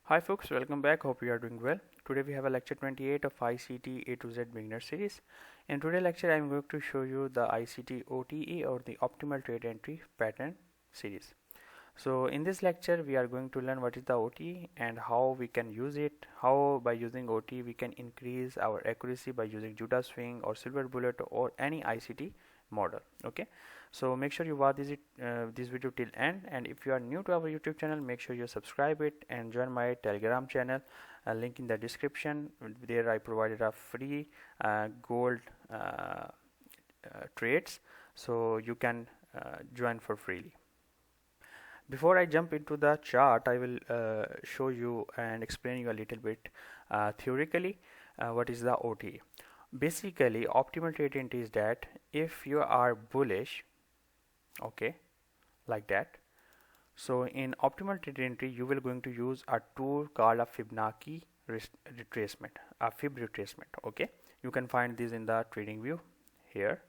Hi folks, welcome back. Hope you are doing well. Today we have a lecture 28 of ICT A to Z beginner series. In today's lecture I am going to show you the ICT OTE or the optimal trade entry pattern series. So in this lecture we are going to learn what is the OTE and how we can use it, how by using OTE we can increase our accuracy by using Judass swing or silver bullet or any ICT model. Okay, so make sure you watch this video till end, and if you are new to our YouTube channel, make sure you subscribe it and join my Telegram channel, link in the description. There I provided a free gold trades, so you can join for freely. Before I jump into the chart, I will show you and explain you a little bit theoretically what is the OTE. Basically, optimal trade entry is that if you are bullish, okay, like that. So in optimal trade entry, you will going to use a tool called a Fibonacci retracement, a Fib retracement. Okay, you can find this in the trading view here.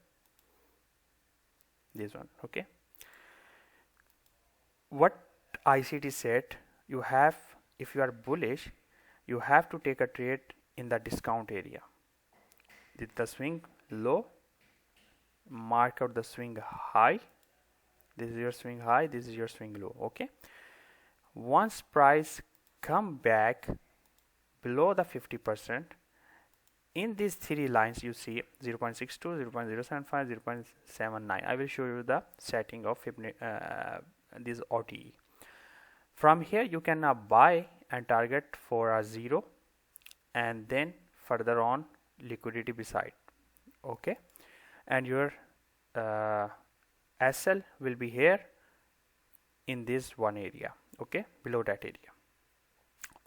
This one, okay. What ICT said, you have, if you are bullish, you have to take a trade in the discount area. Did the swing low, mark out the swing high. This is your swing high, this is your swing low. Okay, once price come back below the 50%, in these three lines you see 0.62, 0.075, 0.79. I will show you the setting of this OTE. From here you can now buy and target for a 0 and then further on liquidity beside. Okay, and your SL will be here in this one area, okay, below that area.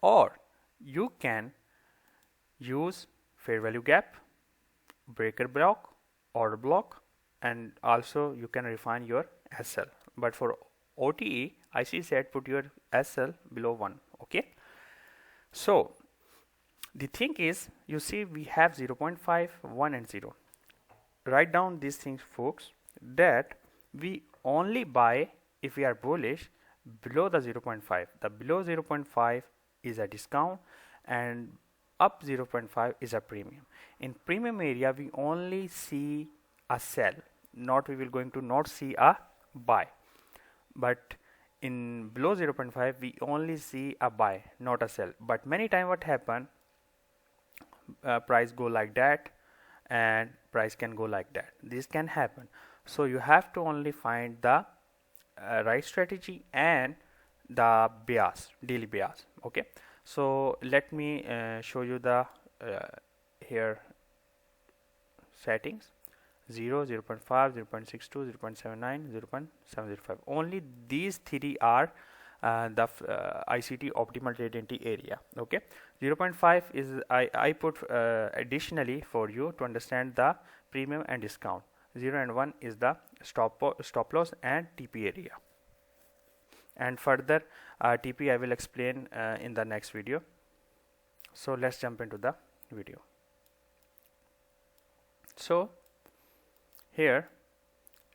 Or you can use fair value gap, breaker block, order block, and also you can refine your SL. But for OTE, IC said put your SL below 1. Okay, so the thing is, you see we have 0.5, 1 and 0. Write down these things, folks, that we only buy if we are bullish below the 0.5. The below 0.5 is a discount and up 0.5 is a premium. In premium area we only see a sell, not we will going to not see a buy. But in below 0.5 we only see a buy, not a sell. But many times what happen, price go like that and price can go like that. This can happen. So you have to only find the right strategy and the bias, daily bias. Okay, so let me show you the here settings: 0, 0.5, 0.62, 0.79, 0.705. Only these three are the ICT optimal trade entry area. Okay, 0.5 is I put additionally for you to understand the premium and discount. 0 and 1 is the stop loss and TP area, and further TP I will explain in the next video. So let's jump into the video. So here,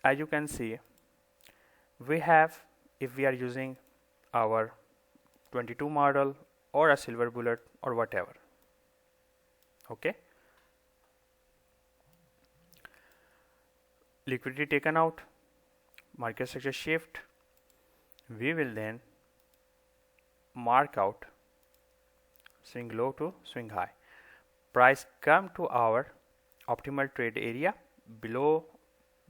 as you can see, we have, if we are using our 22 model or a silver bullet or whatever, okay, liquidity taken out, market structure shift, we will then mark out swing low to swing high. Price come to our optimal trade area below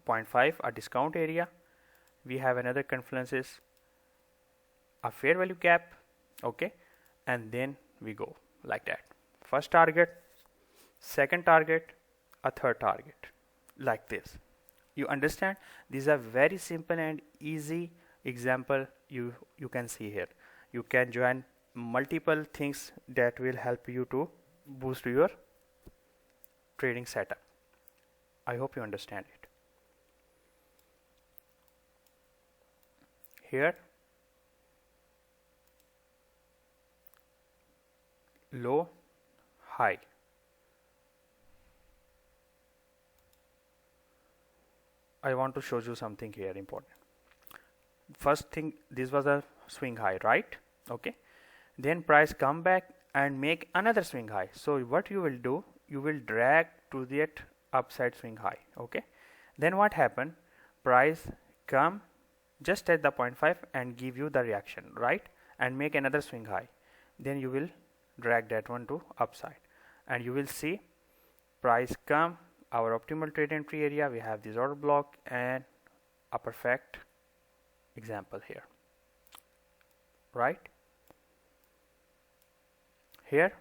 0.5, a discount area. We have another confluences, a fair value gap, okay, and then we go like that. First target, second target, a third target, like this. You understand? These are very simple and easy example you can see here. You can join multiple things that will help you to boost your trading setup. I hope you understand it. Here, low, high. I want to show you something here important. First thing, this was a swing high, right? Okay, then price come back and make another swing high. So what you will do, you will drag to that upside swing high. Okay, then what happened, price come just at the 0.5 and give you the reaction, right, and make another swing high. Then you will drag that one to upside, and you will see price come our optimal trade entry area. We have this order block and a perfect example here, right? Here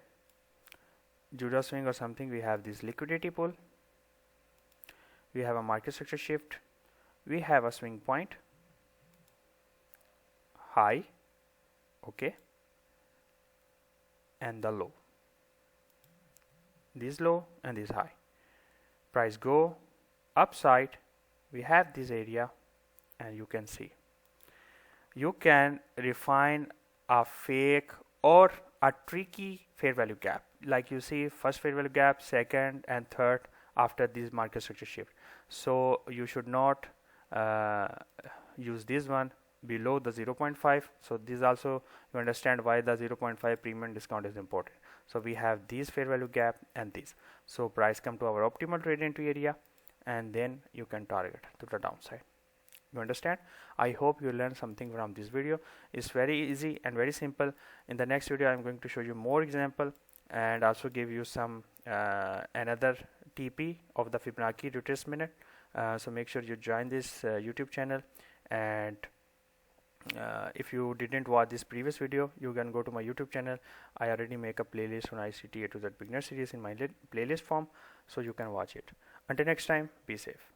Judass swing or something, we have this liquidity pull, we have a market structure shift, we have a swing point high, okay, and the low, this low and this high. Price go upside, we have this area, and you can see you can refine a fake or a tricky fair value gap, like you see first fair value gap, second and third after this market structure shift. So you should not use this one below the 0.5. so this also, you understand why the 0.5 premium discount is important. So we have this fair value gap and this, so price come to our optimal trade entry area, and then you can target to the downside. You understand? I hope you learned something from this video. It's very easy and very simple. In the next video I'm going to show you more example and also give you some another TP of the Fibonacci retracement. So make sure you join this YouTube channel, and if you didn't watch this previous video, you can go to my YouTube channel. I already make a playlist on ICT A to Z beginner series in my playlist form, so you can watch it. Until next time, be safe.